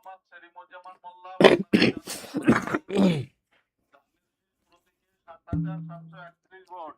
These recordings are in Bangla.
মোহাম্মদ সেলিমুজ্জামান মোল্লা বাংলাদেশ ৭,৭৩১ ভোট।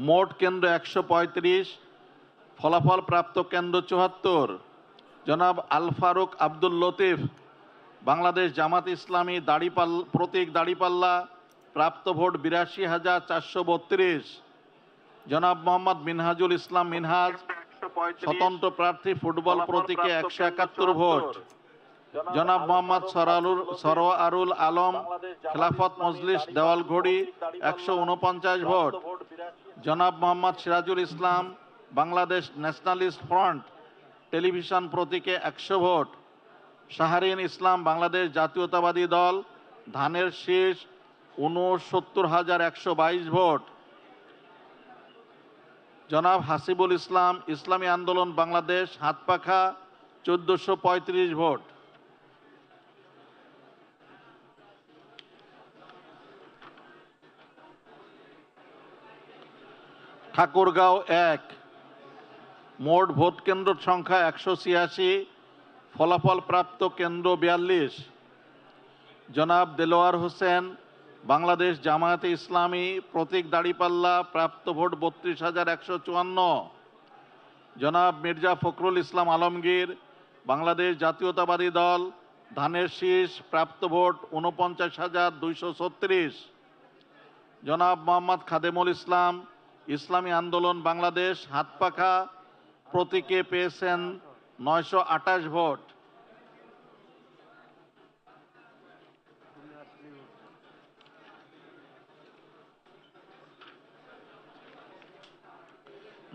মোট কেন্দ্র ১৩৫, ফলাফল প্রাপ্ত কেন্দ্র ৭৪। জনাব আল ফারুক আব্দুল লতিফ বাংলাদেশ জামাত ইসলামী প্রতীক দাড়িপাল্লা, প্রাপ্ত ভোট ৮২,৪৩২। জনাব মোহাম্মদ মিনহাজুল ইসলাম মিনহাজ স্বতন্ত্র প্রার্থী, ফুটবল প্রতীকে ১৭১ ভোট। জনাব মোহাম্মদ সরোয়ারুল আলম খেলাফত মজলিস দেওয়ালঘড়ি ১৪৯ ভোট। জনাব Mohammad Sirajul Islam Bangladesh nationalist front television প্রতীকে ১০০ ভোট। শাহরিন ইসলাম বাংলাদেশ জাতীয়তাবাদী দল ধানের শীষ ৬৯,১২২ ভোট। জনাব হাসিবুল ইসলাম ইসলামী আন্দোলন বাংলাদেশ হাতপাখা ১৪৩৫ ভোট। ঠাকুরগাঁও ১, মোট ভোট কেন্দ্র সংখ্যা ১৮৬, ফলাফল প্রাপ্ত কেন্দ্র ৪২। জনাব দেলোয়ার হোসেন বাংলাদেশ জামায়াতে ইসলামী প্রতীক দাড়িপাল্লা, প্রাপ্ত ভোট ৩২,১৫৪। জনাব মির্জা ফখরুল ইসলাম আলমগীর বাংলাদেশ জাতীয়তাবাদী দল ধানের শীষ, প্রাপ্ত ভোট ৪৯,২৩৬। জনাব মোহাম্মদ খাদেমুল ইসলাম ইসলামী আন্দোলন বাংলাদেশ হাতপাখা প্রতীকে পেয়েছেন ৯২৮ ভোট।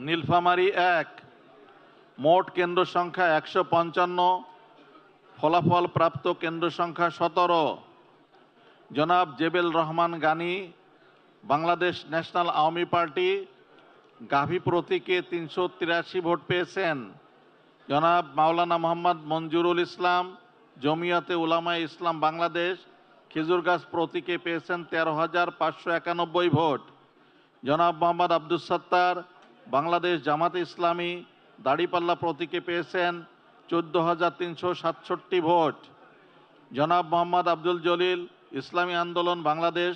নীলফামারী ১, মোট কেন্দ্র সংখ্যা ১৫৫, ফলাফল প্রাপ্ত কেন্দ্র সংখ্যা ১৭। জনাব জেবেল রহমান গানী বাংলাদেশ ন্যাশনাল আওয়ামী পার্টি গাভী প্রতীকে ৩৮৩ ভোট পেয়েছেন। জনাব মাওলানা মোহাম্মদ মঞ্জুরুল ইসলাম জমিয়তে উলামায়ে ইসলাম বাংলাদেশ খেজুরগাছ প্রতীকে পেয়েছেন ১৩,৫৯১ ভোট। জনাব মোহাম্মদ আব্দুস সাত্তার বাংলাদেশ জামাতে ইসলামী দাড়িপাল্লা প্রতীকে পেয়েছেন ১৪,৩৬৭ ভোট। জনাব মোহাম্মদ আব্দুল জলিল ইসলামী আন্দোলন বাংলাদেশ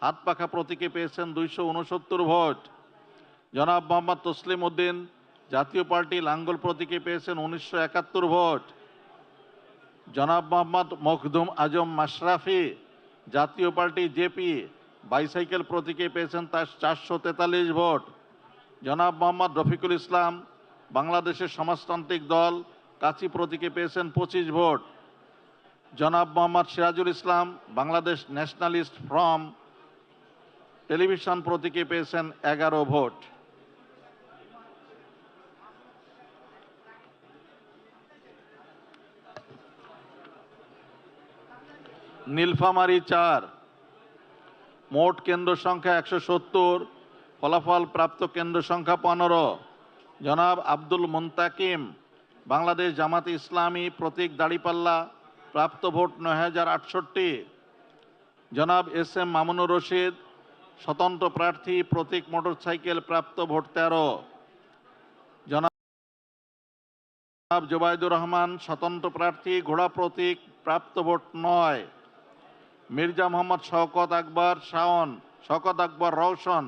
হাতপাখা প্রতীকে পেয়েছেন ২৬৯ ভোট। জনাব মোহাম্মদ তসলিম উদ্দিন জাতীয় পার্টি লাঙ্গল প্রতীকে পেয়েছেন ১৯৭১ ভোট। জনাব মোহাম্মদ মখদুম আজম মাশরাফি জাতীয় পার্টি জেপি বাইসাইকেল প্রতীকে পেয়েছেন তার ৪৪৩ ভোট। জনাব মোহাম্মদ রফিকুল ইসলাম বাংলাদেশের সমাজতান্ত্রিক দল কাচি প্রতীকে পেয়েছেন ২৫ ভোট। জনাব Mohammad Sirajul Islam Bangladesh nationalist front television প্রতীকে পেয়েছেন ১১ ভোট। নীলফামারী ৪, মোট কেন্দ্র সংখ্যা ১৭০, ফলাফল প্রাপ্ত কেন্দ্র সংখ্যা ১৫। জনাব আব্দুল মুন্তাকিম বাংলাদেশ জামাতে ইসলামী প্রতীক দাড়িপাল্লা, প্রাপ্ত ভোট ৯,০৬৮। জনাব এস এম মামুনুর রশিদ স্বতন্ত্র প্রার্থী প্রতীক মোটরসাইকেল, প্রাপ্ত ভোট ১৩। জনাব জোবাইদুর রহমান স্বতন্ত্র প্রার্থী ঘোড়া প্রতীক, প্রাপ্ত ভোট ৯। মির্জা মোহাম্মদ শওকত আকবর শাওন শওকত আকবর রওশন,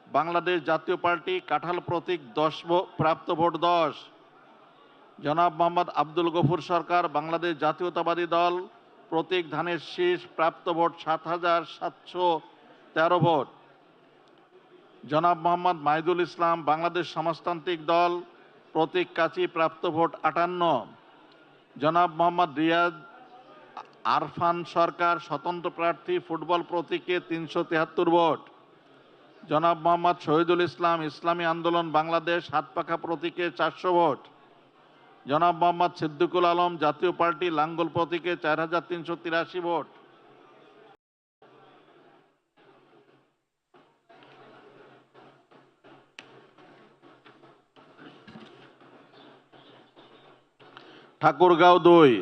বাংলাদেশ জাতীয় পার্টি কাঁঠাল প্রতীক 10 প্রাপ্ত ভোট 10। জনাব মোহাম্মদ আব্দুল গফুর সরকার, বাংলাদেশ জাতীয়তাবাদী দল প্রতীক ধানের শীষ, প্রাপ্ত ভোট 7,713 ভোট। জনাব মোহাম্মদ মাহিদুল ইসলাম, বাংলাদেশ সমাজতান্ত্রিক দল প্রতীক কাচি, প্রাপ্ত ভোট 58। জনাব মোহাম্মদ রিয়াদ আরফান সরকার, স্বতন্ত্র প্রার্থী, ফুটবল প্রতীকে 373 ভোট। জনাব মোহাম্মদ শহীদুল ইসলাম, ইসলামী আন্দোলন বাংলাদেশ, হাতপাখা প্রতীকে 400 ভোট। জনাব মোহাম্মদ সিদ্দিকুল আলম, জাতীয় পার্টি, লাঙ্গল প্রতীকে 4,383 ভোট। ঠাকুরগাঁও 2,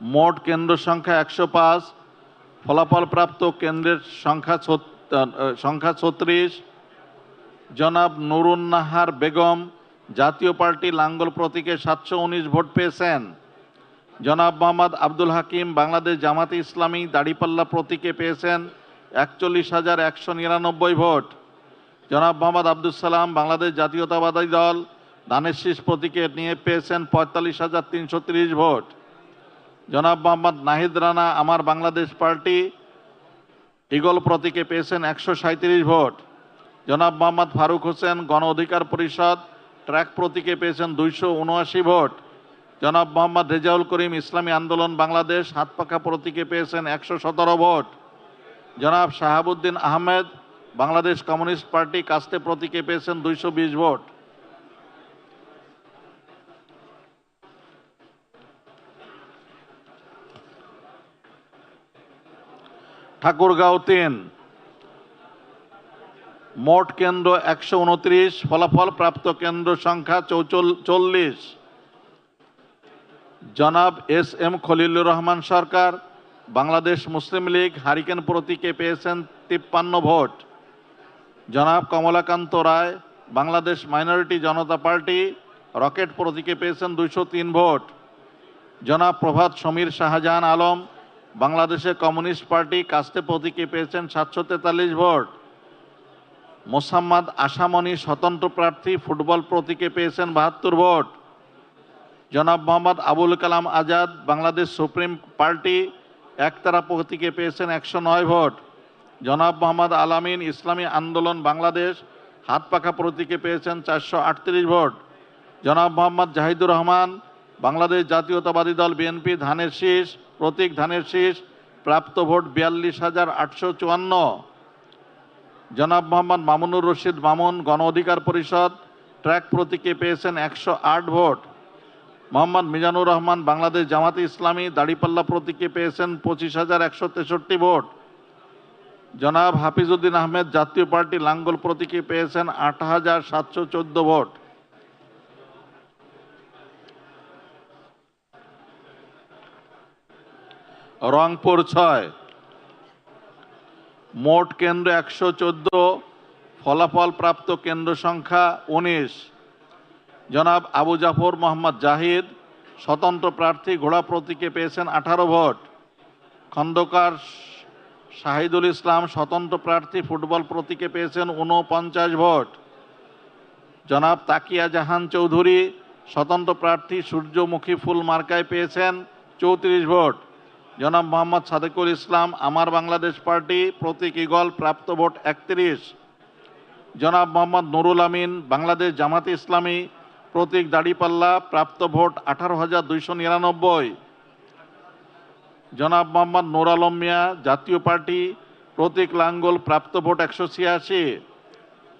মোট কেন্দ্র সংখ্যা 105, ফলাফল প্রাপ্ত কেন্দ্রের সংখ্যা 36। জনাব নুরুন্নাহার বেগম, জাতীয় পার্টি, লাঙ্গল প্রতীকে 719 ভোট পেয়েছেন। জনাব মোহাম্মদ আব্দুল হাকিম, বাংলাদেশ জামাতে ইসলামী, দাড়িপাল্লা প্রতীকে পেয়েছেন 41,199 ভোট। জনাব মোহাম্মদ আব্দুল সালাম, বাংলাদেশ জাতীয়তাবাদী দল, ধানের শীষ প্রতীকে নিয়ে পেয়েছেন 45,330 ভোট। জনাব মোহাম্মদ নাহিদ রানা, আমার বাংলাদেশ পার্টি, ঈগল প্রতীকে পেয়েছেন 137 ভোট। জনাব মোহাম্মদ ফারুক হোসেন, গণ অধিকার পরিষদ, ট্র্যাক প্রতীকে পেয়েছেন 279 ভোট। জনাব মোহাম্মদ রেজাউল করিম, ইসলামী আন্দোলন বাংলাদেশ, হাতপাখা প্রতীকে পেয়েছেন 117 ভোট। জনাব শাহাবুদ্দিন আহমেদ, বাংলাদেশ কমিউনিস্ট পার্টি, কাস্তে প্রতীকে পেয়েছেন 220 ভোট। ঠাকুরগাঁও 3, মোট কেন্দ্র 129, ফলাফল প্রাপ্ত কেন্দ্র সংখ্যা 40। জনাব SM খলিলুর রহমান সরকার, বাংলাদেশ মুসলিম লীগ, হারিকেন প্রতীকে পেয়েছেন 53 ভোট। জনাব কমলাকান্ত রায়, বাংলাদেশ মাইনরিটি জনতা পার্টি, রকেট প্রতীকে পেয়েছেন 203 ভোট। জনাব প্রভাত সমীর শাহজাহান আলম, বাংলাদেশের কমিউনিস্ট পার্টি, কাস্তে প্রতীকে পেয়েছেন 743 ভোট। মোসাম্মদ আশামণি, স্বতন্ত্র প্রার্থী, ফুটবল প্রতীকে পেয়েছেন 72 ভোট। জনাব মোহাম্মদ আবুল কালাম আজাদ, বাংলাদেশ সুপ্রিম পার্টি, একতারা প্রতীকে পেয়েছেন 109 ভোট। জনাব মোহাম্মদ আলামিন, ইসলামী আন্দোলন বাংলাদেশ, হাতপাখা প্রতীকে পেয়েছেন 438 ভোট। জনাব মোহাম্মদ জাহিদুর রহমান, বাংলাদেশ জাতীয়তাবাদী দল বিএনপি, ধানের শীষ প্রতীক ধানের শীষ, প্রাপ্ত ভোট 42,854। জনাব মোহাম্মদ মামুনুর রশিদ মামুন, গণ অধিকার পরিষদ, ট্র্যাক প্রতীকে পেয়েছেন 108 ভোট। মোহাম্মদ মিজানুর রহমান, বাংলাদেশ জামাতে ইসলামী, দাড়িপাল্লা প্রতীকে পেয়েছেন 25,163 ভোট। জনাব হাফিজউদ্দিন আহমেদ, জাতীয় পার্টি, লাঙ্গল প্রতীকে পেয়েছেন 8,714 ভোট। রংপুর 6, মোট কেন্দ্র 114, ফলাফল প্রাপ্ত কেন্দ্র সংখ্যা 19। জনাব আবু জাফর মোহাম্মদ জাহিদ, স্বতন্ত্র প্রার্থী, ঘোড়া প্রতীকে পেয়েছেন 18 ভোট। খন্দকার শাহিদুল ইসলাম, স্বতন্ত্র প্রার্থী, ফুটবল প্রতীকে পেয়েছেন 49 ভোট। জনাব তাকিয়া জাহান চৌধুরী, স্বতন্ত্র প্রার্থী, সূর্যমুখী ফুল মার্কায় পেয়েছেন 34 ভোট। জনাব মোহাম্মদ সাদেকুল ইসলাম, আমার বাংলাদেশ পার্টি, প্রতীক ঈগল, প্রাপ্ত ভোট 31। জনাব মোহাম্মদ নুরুল আমিন, বাংলাদেশ জামাতে ইসলামী, প্রতীক দাড়িপাল্লা, প্রাপ্ত ভোট 18,299। জনাব মোহাম্মদ নূর আলম মিয়া, জাতীয় পার্টি, প্রতীক লাঙ্গল, প্রাপ্ত ভোট 186।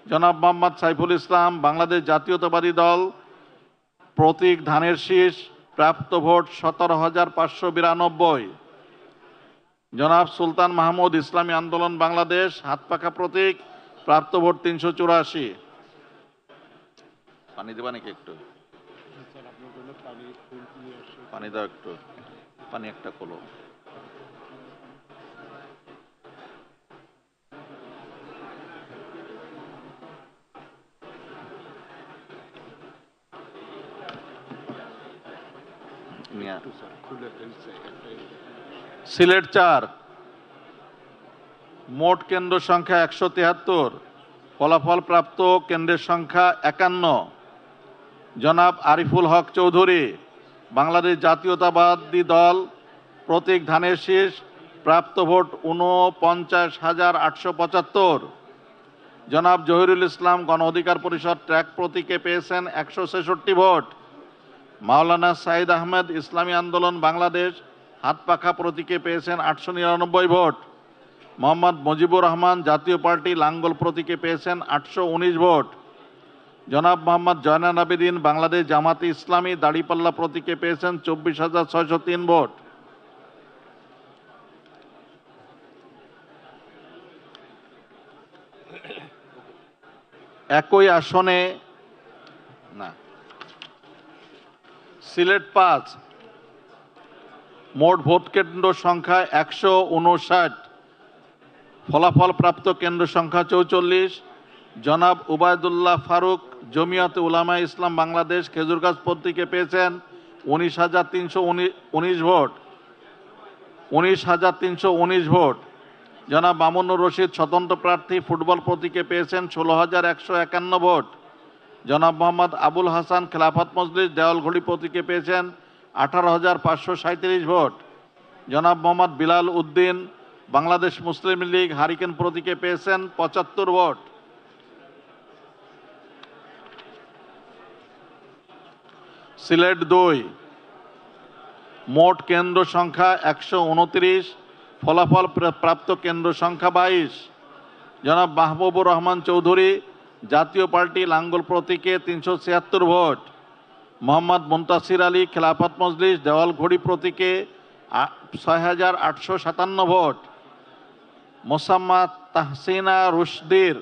জনাব মোহাম্মদ সাইফুল ইসলাম, বাংলাদেশ জাতীয়তাবাদী দল, প্রতীক ধানের শীষ, প্রাপ্ত ভোট 17,592। জনাব সুলতান মাহমুদ, ইসলামী আন্দোলন বাংলাদেশ, হাতপাখা প্রতীক, প্রাপ্ত ভোট 384। পানি দেবা নাকি একটু? পানি দাও একটু, পানি একটা কলো। সিলেট 4, মোট কেন্দ্র সংখ্যা 173, ফলাফল প্রাপ্ত কেন্দ্রের সংখ্যা 51। জনাব আরিফুল হক চৌধুরী, বাংলাদেশ জাতীয়তাবাদী দল, প্রতীক ধানের শীষ, প্রাপ্ত ভোট 49,875। জনাব জহিরুল ইসলাম, গণ অধিকার পরিষদ, ট্র্যাক প্রতীকে পেয়েছেন 166 ভোট। মাওলানা সাইদ আহমেদ, ইসলামী আন্দোলন বাংলাদেশ, হাতপাখা প্রতীকে পেয়েছেন 899 ভোট। মোহাম্মদ মুজিবুর রহমান, জাতীয় পার্টি, লাঙ্গল প্রতীকে পেয়েছেন 819 ভোট। জনাব মোহাম্মদ জয়নাল আবেদিন, বাংলাদেশ জামাতে ইসলামী, দাড়িপাল্লা প্রতীকে পেয়েছেন 24,603 ভোট। একই আসনে সিলেট 5, মোট ভোট কেন্দ্র সংখ্যা 159, ফলাফল প্রাপ্ত কেন্দ্র সংখ্যা 44। জনাব উবায়দুল্লাহ ফারুক, জমিয়তে উলামায়ে ইসলাম বাংলাদেশ, খেজুরগাছ প্রতীকে পেয়েছেন 19,319 ভোট। 19,319 ভোট। জনাব মামুনুর রশিদ, স্বতন্ত্র প্রার্থী, ফুটবল প্রতীকে পেয়েছেন 16,151 ভোট। জনাব মোহাম্মদ আবুল হাসান, খেলাফত মজলিস, দেওয়ালঘড়ি প্রতীকে পেয়েছেন 18,537 ভোট। জনাব মোহাম্মদ বিলাল উদ্দিন, বাংলাদেশ মুসলিম লীগ, হারিকেন প্রতীকে পেয়েছেন 75 ভোট। সিলেট 2, মোট কেন্দ্র সংখ্যা 129, ফলাফল প্রাপ্ত কেন্দ্র সংখ্যা 22। জনাব মাহবুবুর রহমান চৌধুরী, জাতীয় পার্টি, লাঙ্গল প্রতীকে 376 ভোট। মোহাম্মদ মুনতাসির আলী, খেলাফত মজলিস, দেওয়ালঘড়ি প্রতীকে 6,857 ভোট। মোসাম্মদ তাহসিনা রুশদির,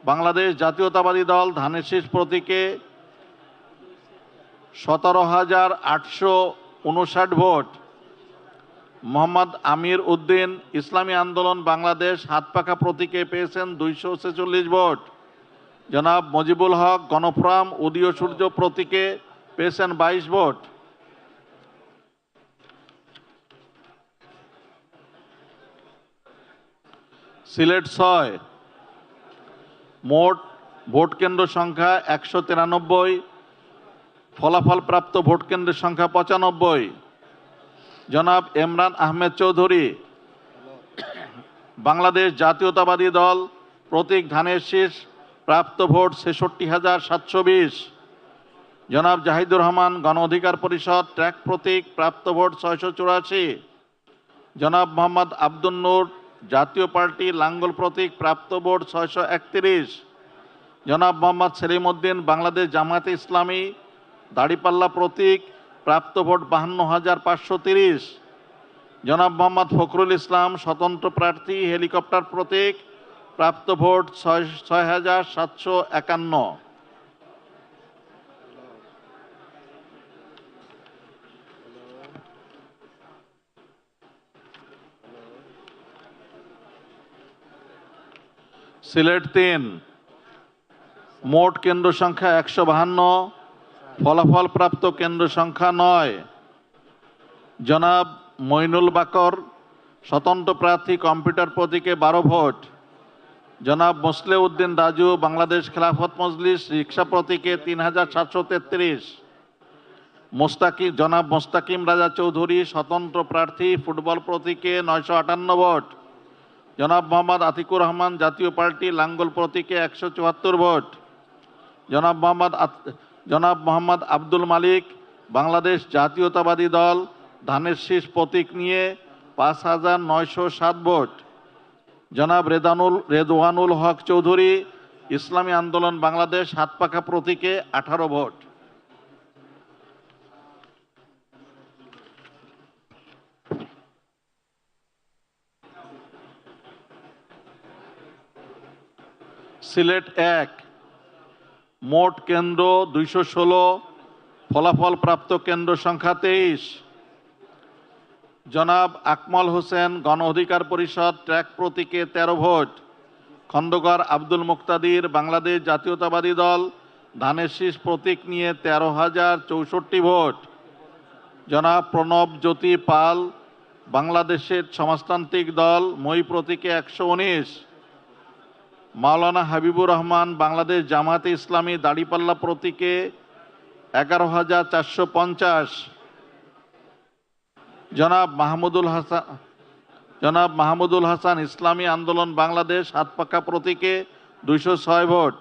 বাংলাদেশ জাতীয়তাবাদী দল, ধানের শীষ প্রতীকে 17,859 ভোট। মোহাম্মদ আমির উদ্দিন, ইসলামী আন্দোলন বাংলাদেশ, হাতপাখা প্রতীকে পেয়েছেন 246 ভোট। জনাব মজিবুল হক, গণফোরাম, উদীয় সূর্য প্রতীকে পেয়েছেন 22 ভোট। সিলেট 6, মোট ভোট কেন্দ্র সংখ্যা 193, ফলাফল প্রাপ্ত ভোট কেন্দ্রের সংখ্যা 95। জনাব ইমরান আহমেদ চৌধুরী, বাংলাদেশ জাতীয়তাবাদী দল, প্রতীক ধানের শীষ, প্রাপ্ত ভোট 66,720। জনাব জাহিদুর রহমান, গণ অধিকার পরিষদ, ট্র্যাক প্রতীক, প্রাপ্ত ভোট 684। জনাব মোহাম্মদ আব্দুল নূর, জাতীয় পার্টি, লাঙ্গল প্রতীক, প্রাপ্ত ভোট 631। জনাব মোহাম্মদ সেলিম উদ্দিন, বাংলাদেশ জামাতে ইসলামী, দাড়িপাল্লা প্রতীক, প্রাপ্ত ভোট 52,530। জনাব মোহাম্মদ ফখরুল ইসলাম, স্বতন্ত্র প্রার্থী, হেলিকপ্টার প্রতীক, প্রাপ্ত ভোট 6,751। সিলেট 3, মোট কেন্দ্র সংখ্যা 152, ফলাফল প্রাপ্ত কেন্দ্র সংখ্যা 9। জনাব মইনুল বাকর, স্বতন্ত্র প্রার্থী, কম্পিউটার প্রতীকে 12 ভোট। জনাব মোসলে উদ্দিন রাজু, বাংলাদেশ খেলাফত মজলিস, রিক্সা প্রতীকে 3,733। জনাব মোস্তাকিম রাজা চৌধুরী, স্বতন্ত্র প্রার্থী, ফুটবল প্রতীকে 958 ভোট। জনাব মোহাম্মদ আতিকুর রহমান, জাতীয় পার্টি, লাঙ্গল প্রতীকে 174 ভোট। জনাব মোহাম্মদ আব্দুল মালিক, বাংলাদেশ জাতীয়তাবাদী দল, ধানের শীষ প্রতীক নিয়ে 5,907 ভোট। জনাব রেদওয়ানুল হক চৌধুরী, ইসলামী আন্দোলন বাংলাদেশ, হাতপাখা প্রতীকে 18 ভোট। সিলেট 1, মোট কেন্দ্র 216, ফলাফল প্রাপ্ত কেন্দ্র সংখ্যা 23। জনাব আকমল হোসেন, গণ অধিকার পরিষদ, ট্র্যাক প্রতীকে 13 ভোট। খন্দকার আব্দুল মুক্তাদির, বাংলাদেশ জাতীয়তাবাদী দল, ধানের শীষ প্রতীক নিয়ে 13,064 ভোট। জনাব প্রণব জ্যোতি পাল, বাংলাদেশের সমাজতান্ত্রিক দল মই প্রতীকে 119, মাওলানা হাবিবুর রহমান বাংলাদেশ জামায়াতে ইসলামী দাড়িপাল্লা প্রতীকে 11,450, জনাব মাহমুদুল হাসান ইসলামী আন্দোলন বাংলাদেশ হাতপাখা প্রতীকে 206 ভোট,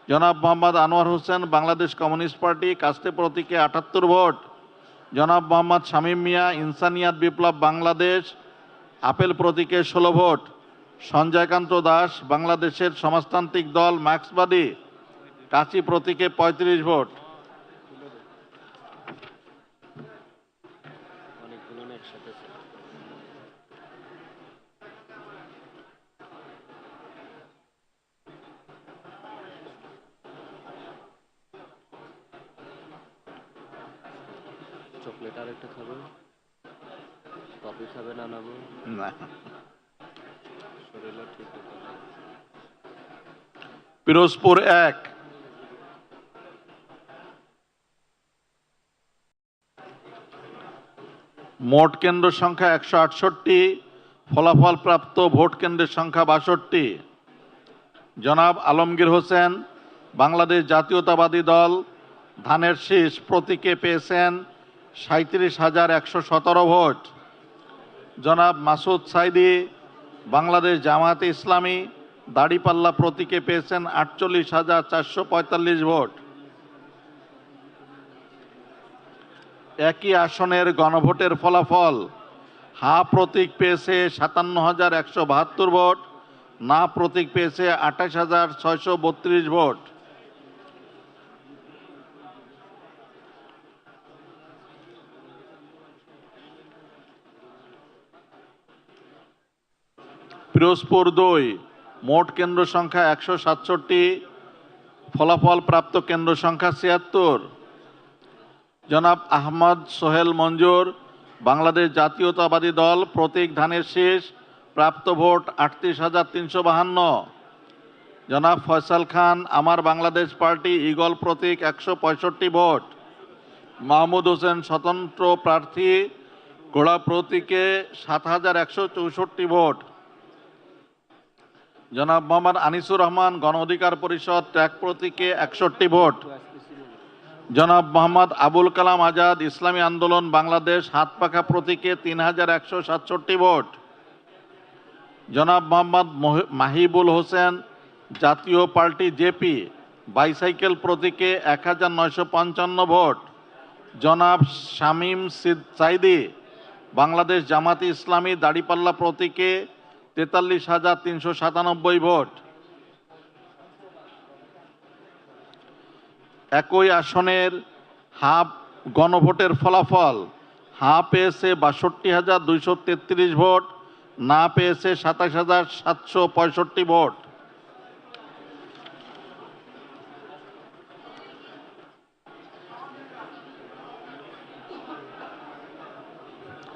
জনাব মোহাম্মদ আনোয়ার হোসেন বাংলাদেশ কমিউনিস্ট পার্টি কাস্তে প্রতীকে 78 ভোট, জনাব মোহাম্মদ শামীম মিয়া ইনসানিয়াত বিপ্লব বাংলাদেশ আপেল প্রতীকে 16 ভোট, সঞ্জয়কান্ত দাস বাংলাদেশের সমাজতান্ত্রিক দল মার্ক্সবাদী কাচি প্রতীকে 35 ভোট। চকলেট আর একটা খাবে, কফি খাবে না নাবো না। শরীরে ঠিক আছে। পিরোজপুর 1, মোট কেন্দ্র সংখ্যা 168, ফলাফল প্রাপ্ত ভোট কেন্দ্রের সংখ্যা 62। জনাব আলমগীর হোসেন বাংলাদেশ জাতীয়তাবাদী দল ধানের শীষ প্রতীকে পেয়েছেন 37,117 ভোট, জনাব মাসুদ সাইদি বাংলাদেশ জামায়াতে ইসলামী দাড়িপাল্লা প্রতীকে পেয়েছেন 48,445 ভোট। একই আসনের গণভোটের ফলাফল: হা প্রতীক পেয়েছে 57,172 ভোট, না প্রতীক পেয়েছে 28,632 ভোট। পিরোজপুর 2, মোট কেন্দ্র সংখ্যা 167, ফলাফল প্রাপ্ত কেন্দ্র সংখ্যা 76। জনাব আহমদ সোহেল মঞ্জুর বাংলাদেশ জাতীয়তাবাদী দল প্রতীক ধানের শীষ প্রাপ্ত ভোট 38,352। জনাব ফয়সাল খান আমার বাংলাদেশ পার্টি ঈগল প্রতীক 165 ভোট। মাহমুদ হোসেন স্বতন্ত্র প্রার্থী ঘোড়া প্রতীকে 7,164 ভোট। জনাব মোহাম্মদ আনিসুর রহমান গণ অধিকার পরিষদ ট্র্যাক প্রতীকে 61 ভোট। জনাব মোহাম্মদ আবুল কালাম আজাদ ইসলামী আন্দোলন বাংলাদেশ হাতপাখা প্রতীকে 3,167 ভোট। জনাব মোহাম্মদ মাহিবুল হোসেন জাতীয় পার্টি জেপি বাইসাইকেল প্রতীকে 1,955 ভোট। জনাব শামীম সাইদি বাংলাদেশ জামায়াতে ইসলামী দাড়িপাল্লা প্রতীকে 43,397 ভোট। একই আসনের হাব গণভোটের ফলাফল: হা পেয়েছে 62,233 ভোট, না পেয়েছে 27,765 ভোট।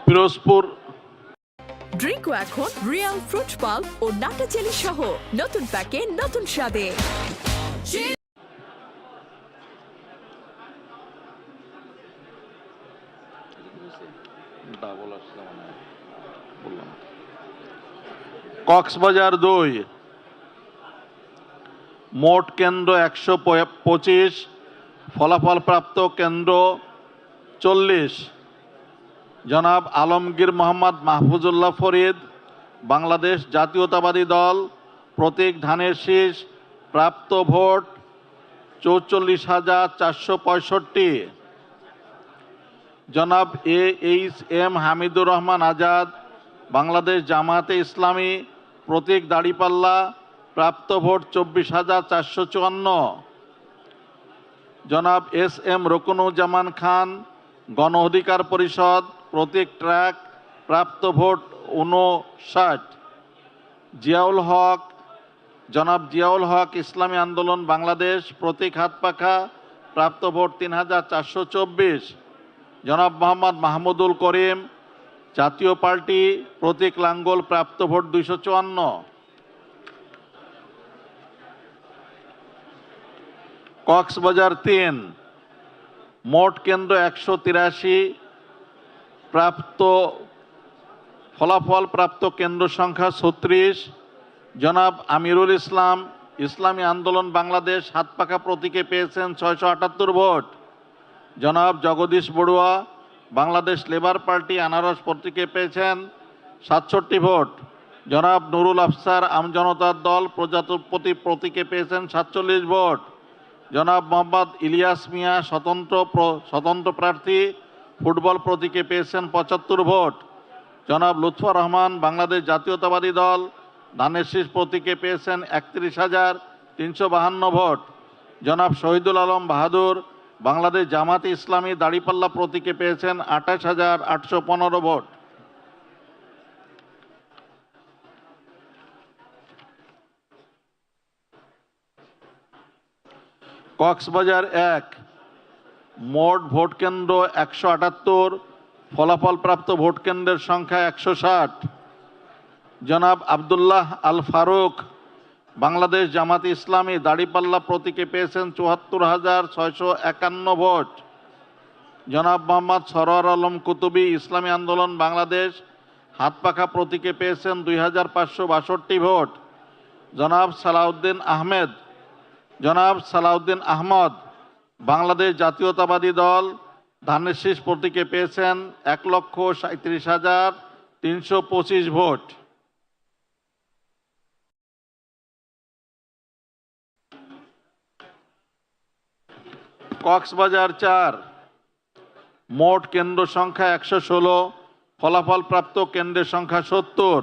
পিরোজপুর ড্রিঙ্কও এখন রিয়াল ফ্রুট পাল্প ও নাটা চেলি সহ নতুন প্যাকে নতুন স্বাদে। কক্সবাজার 2, মোট কেন্দ্র 125, ফলাফল প্রাপ্ত কেন্দ্র 40। জনাব আলমগীর মোহাম্মদ মাহফুজুল্লাহ ফরিদ বাংলাদেশ জাতীয়তাবাদী দল প্রতীক ধানের শীষ প্রাপ্ত ভোট 44,465। জনাব AHM হামিদুর রহমান আজাদ বাংলাদেশ জামায়াতে ইসলামী প্রতীক দাড়িপাল্লা প্রাপ্ত ভোট 24,454। জনাব SM রুকনুজ্জামান খান গণ অধিকার পরিষদ প্রতীক ট্র্যাক প্রাপ্ত ভোট 59। জনাব জিয়াউল হক ইসলামী আন্দোলন বাংলাদেশ প্রতীক হাতপাখা প্রাপ্ত ভোট 3,424। জনাব মোহাম্মদ মাহমুদুল করিম জাতীয় পার্টি প্রতীক লাঙ্গল প্রাপ্ত ভোট 254। কক্সবাজার 3, মোট কেন্দ্র 183, প্রাপ্ত ফলাফল প্রাপ্ত কেন্দ্র সংখ্যা 36। জনাব আমিরুল ইসলাম ইসলামী আন্দোলন বাংলাদেশ হাতপাখা প্রতীকে পেয়েছেন 678 ভোট। জনাব জগদীশ বড়ুয়া বাংলাদেশ লেবার পার্টি আনারস প্রতীকে পেয়েছেন 67 ভোট। জনাব নুরুল আফসার আমজনতার দল প্রজাপতি প্রতীকে পেয়েছেন 47 ভোট। জনাব মোহাম্মদ ইলিয়াস মিয়া স্বতন্ত্র প্রার্থী ফুটবল প্রতীকে পেয়েছেন 75 ভোট। জনাব লুৎফর রহমান বাংলাদেশ জাতীয়তাবাদী দল ধানের শীষ প্রতীকে পেয়েছেন 31,352 ভোট। জনাব শহীদুল আলম বাহাদুর বাংলাদেশ জামাতে ইসলামী দাড়িপাল্লা প্রতীকে পেয়েছেন 28,815 ভোট। কক্সবাজার 1 মোট ভোট কেন্দ্র 178, ফলাফল প্রাপ্ত ভোট কেন্দ্রের সংখ্যা 160। জনাব আবদুল্লাহ আল ফারুক বাংলাদেশ জামাতে ইসলামী দাড়িপাল্লা প্রতীকে পেয়েছেন 74,651 ভোট। জনাব মোহাম্মদ সরোয়ার আলম কুতুবী ইসলামী আন্দোলন বাংলাদেশ হাতপাখা প্রতীকে পেয়েছেন 2,562 ভোট। জনাব সালাউদ্দিন আহমদ বাংলাদেশ জাতীয়তাবাদী দল ধানের শীষ প্রতীকে পেয়েছেন 1,37,325 ভোট। কক্সবাজার 4 মোট কেন্দ্র সংখ্যা 116, ফলাফল প্রাপ্ত কেন্দ্রের সংখ্যা 70।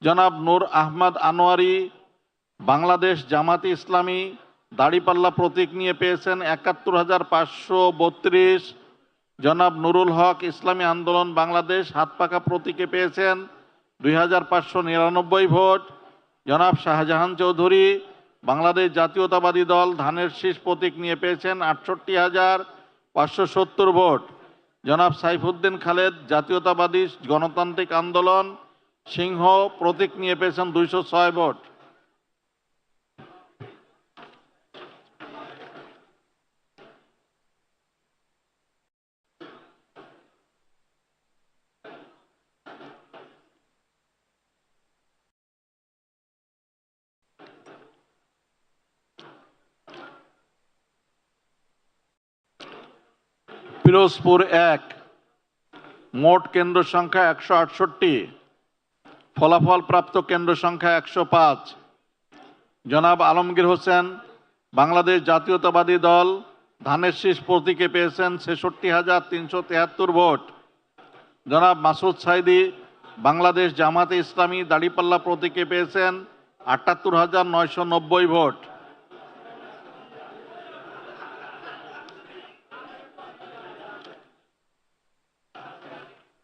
জনাব নূর আহমদ আনোয়ারি বাংলাদেশ জামাতে ইসলামী দাড়িপাল্লা প্রতীক নিয়ে পেয়েছেন 71,532। জনাব নুরুল হক ইসলামী আন্দোলন বাংলাদেশ হাতপাখা প্রতীকে পেয়েছেন 2,599 ভোট। জনাব শাহজাহান চৌধুরী বাংলাদেশ জাতীয়তাবাদী দল ধানের শীষ প্রতীক নিয়ে পেয়েছেন 68,570 ভোট। জনাব সাইফুদ্দিন খালেদ জাতীয়তাবাদী গণতান্ত্রিক আন্দোলন সিংহ প্রতীক নিয়ে পেয়েছেন 206 ভোট। পিরোজপুর 1 মোট কেন্দ্র সংখ্যা 168, ফলাফল প্রাপ্ত কেন্দ্র সংখ্যা 105। জনাব আলমগীর হোসেন বাংলাদেশ জাতীয়তাবাদী দল ধানের শীষ প্রতীকে পেয়েছেন 66,373 ভোট। জনাব মাসুদ সাইদি বাংলাদেশ জামাতে ইসলামী দাড়িপাল্লা প্রতীকে পেয়েছেন 78,990 ভোট।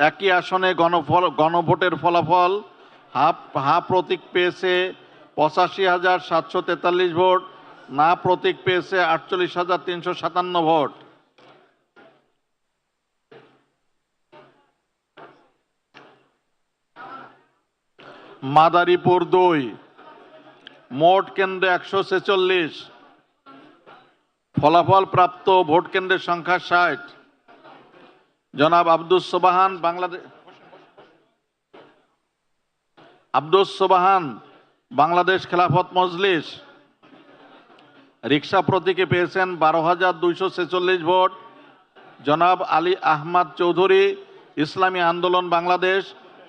একই আসনে গণভোটের ফলাফল হা প্রতীক পেয়েছে 85,743 ভোট, না প্রতীক পেয়েছে 48,357 ভোট। মাদারীপুর 2 মোট কেন্দ্র 146, ফলাফল প্রাপ্ত ভোট কেন্দ্রের সংখ্যা 60। জনাব আব্দুস সোবাহান বাংলাদেশ খেলাফত মজলিস রিকশা প্রতীকে পেয়েছেন 12,246 ভোট। জনাব আলী আহমদ চৌধুরী ইসলামী আন্দোলন বাংলাদেশ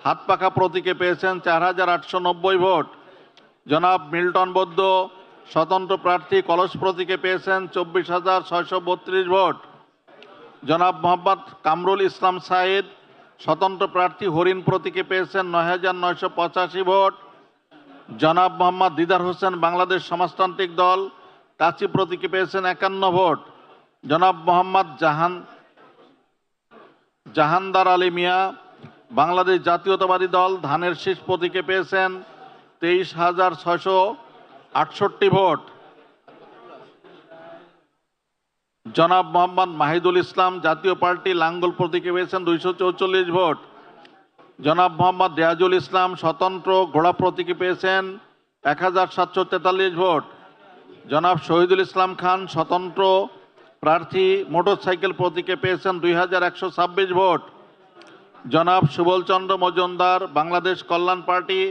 হাতপাখা প্রতীকে পেয়েছেন 4,890 ভোট। জনাব মিল্টন বৌদ্ধ স্বতন্ত্র প্রার্থী কলস প্রতীকে পেয়েছেন 24,632 ভোট। জনাব মোহাম্মদ কামরুল ইসলাম সাইদ স্বতন্ত্র প্রার্থী হরিণ প্রতীকে পেয়েছেন 9,985 ভোট। জনাব মোহাম্মদ দিদার হোসেন বাংলাদেশ সমাজতান্ত্রিক দল কাচি প্রতীকে পেয়েছেন 51 ভোট। জনাব মোহাম্মদ জাহানদার আলী মিয়া বাংলাদেশ জাতীয়তাবাদী দল ধানের শীষ প্রতীকে পেয়েছেন 23,668 ভোট। জনাব মোহাম্মদ মাহিদুল ইসলাম জাতীয় পার্টি লাঙ্গল প্রতীকে পেয়েছেন 244 ভোট। জনাব মোহাম্মদ রিয়াজুল ইসলাম স্বতন্ত্র ঘোড়া প্রতীকে পেয়েছেন 1,743 ভোট। জনাব শহীদুল ইসলাম খান স্বতন্ত্র প্রার্থী মোটরসাইকেল প্রতীকে পেয়েছেন 2,126 ভোট। জনাব সুবলচন্দ্র মজুমদার বাংলাদেশ কল্যাণ পার্টি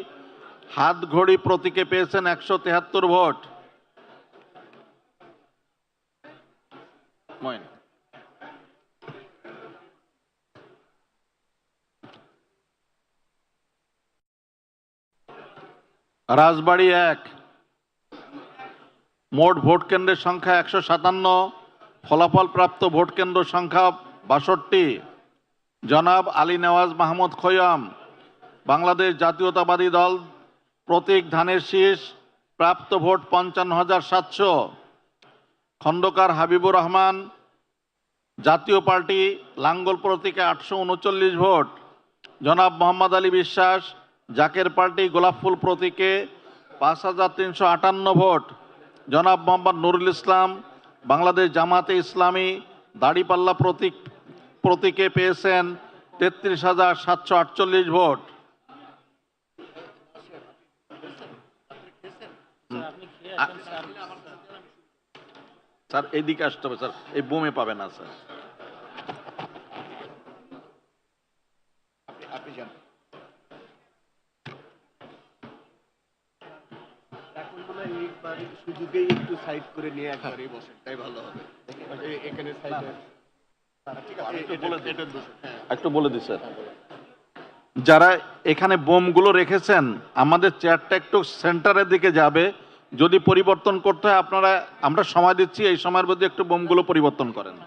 হাতঘড়ি প্রতীকে পেয়েছেন 173 ভোট। মইন। রাজবাড়ী 1, মোট ভোট কেন্দ্রের সংখ্যা 157, ফলাফল প্রাপ্ত ভোট কেন্দ্র সংখ্যা 62। জনাব আলী নেওয়াজ মাহমুদ খৈয়াম বাংলাদেশ জাতীয়তাবাদী দল প্রতীক ধানের শীষ, প্রাপ্ত ভোট 55,700। খন্দকার হাবিবুর রহমান জাতীয় পার্টি লাঙ্গল প্রতীকে 839 ভোট। জনাব মোহাম্মদ আলী বিশ্বাস জাকের পার্টি গোলাপফুল প্রতীকে 5,358 ভোট। জনাব মোহাম্মদ নুরুল ইসলাম বাংলাদেশ জামাতে ইসলামী দাড়িপাল্লা প্রতীকে পেয়েছেন 33,748 ভোট। স্যার এইদিকে আসতে হবে স্যার, এই বোমে পাবে না স্যার। আপনি যান। এখন মনে হয় এইবার সুযোগেই একটু সাইড করে নিয়ে একবারেই বসেন, তাই ভালো হবে। এখানে সাইডে একটু বলে দিই স্যার, যারা এখানে বোমগুলো রেখেছেন আমাদের চেয়ারটা একটু সেন্টারের দিকে যাবে, যদি পরিবর্তন করতে হয় আপনারা, আমরা সময় দিচ্ছি, এই সময়ের মধ্যে একটু বোমগুলো পরিবর্তন করেন।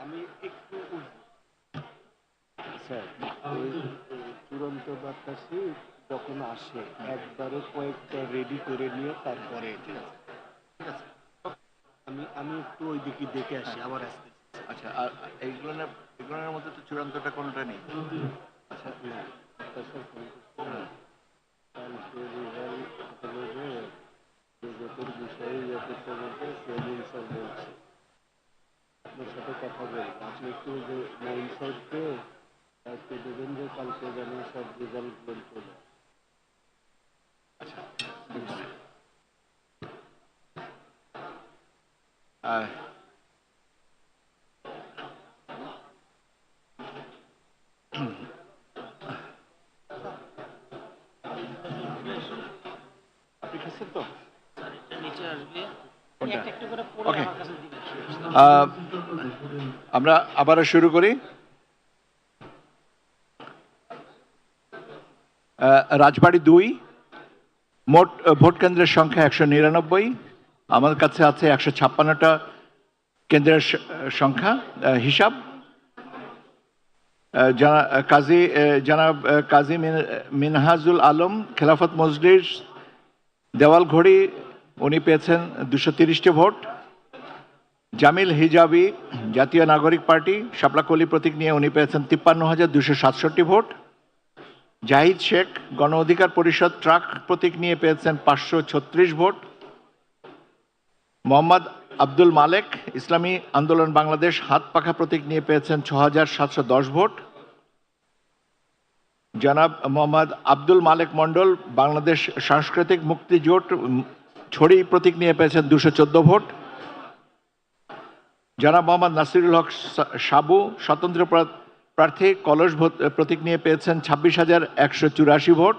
আমি একটু স্যার, ওই চূড়ান্ত বাতাসে যখন আসে একবারে কয়েকটা রেডি করে নিয়ে তারপরে, ঠিক আছে ঠিক আছে, আমি একটু ওই দিকে দেখে আসি, আবার আসতে। আচ্ছা, আর এগুলোর মধ্যে তো চূড়ান্তটা কোনটা নেই। আচ্ছা না, স্যার কালকে রেজাল্ট হলো যে প্রজেক্টের বিষয়ে করতে বলতে সেদিন স্যার বলছে আপনার সাথে কথা বলবো, আপনি একটু যে মাইন্ড সাইডকে একটু দেবেন যে কালকে যেন সব রেজাল্ট বলতে হবে। আচ্ছা, আপনি খাচ্ছেন তো? ওকে, আমরা আবারও শুরু করি। রাজবাড়ী 2, মোট ভোট কেন্দ্রের সংখ্যা 199। আমার কাছে আছে 156টা কেন্দ্রের সংখ্যা হিসাব। জনাব কাজী মিনহাজুল আলম খেলাফত মজলিস দেওয়ালঘড়ি, উনি পেয়েছেন 230টি ভোট। জামিল হিজাবি জাতীয় নাগরিক পার্টি শাপলাকলি প্রতীক নিয়ে উনি পেয়েছেন 53,267 ভোট। জাহিদ শেখ গণ অধিকার পরিষদ ট্রাক প্রতীক নিয়ে পেয়েছেন 536 ভোট। মোহাম্মদ আব্দুল মালেক ইসলামী আন্দোলন বাংলাদেশ হাত পাখা প্রতীক নিয়ে পেয়েছেন 6,710 ভোট। জনাব মোহাম্মদ আব্দুল মালেক মণ্ডল বাংলাদেশ সাংস্কৃতিক মুক্তি জোট ছড়ি প্রতীক নিয়ে পেয়েছেন 214 ভোট। জনাব মোহাম্মদ নাসিরুল হক সাবু স্বতন্ত্র প্রার্থী কলস প্রতীক নিয়ে পেয়েছেন 26,184 ভোট।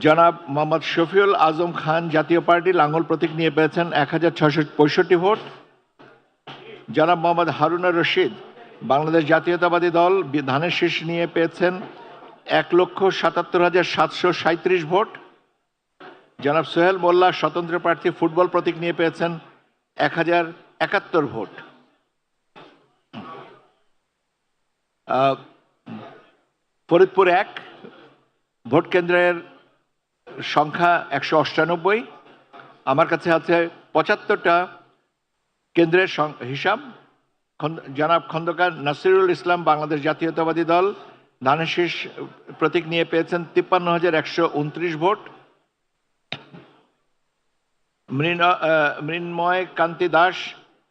জনাব মোহাম্মদ শফিউল আজম খান জাতীয় পার্টি লাঙ্গল প্রতীক নিয়ে পেয়েছেন 1,665 ভোট। জনাব মোহাম্মদ হারুনুর রশিদ বাংলাদেশ জাতীয়তাবাদী দল ধানের শীষ নিয়ে পেয়েছেন 1,77,737 ভোট। জনাব সোহেল মোল্লা স্বতন্ত্র প্রার্থী ফুটবল প্রতীক নিয়ে পেয়েছেন 1,071 ভোট। ফরিদপুর 1, ভোট কেন্দ্রের সংখ্যা 198। আমার কাছে আছে 75টা কেন্দ্রের হিসাব। জনাব খন্দকার নাসিরুল ইসলাম বাংলাদেশ জাতীয়তাবাদী দল ধানের শীষ প্রতীক নিয়ে পেয়েছেন 53,129 ভোট। মৃন্ময় কান্তি দাস,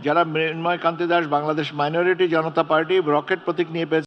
যারা মৃন্ময় কান্তি দাস বাংলাদেশ মাইনরিটি জনতা পার্টি রকেট প্রতীক নিয়ে পেয়েছেন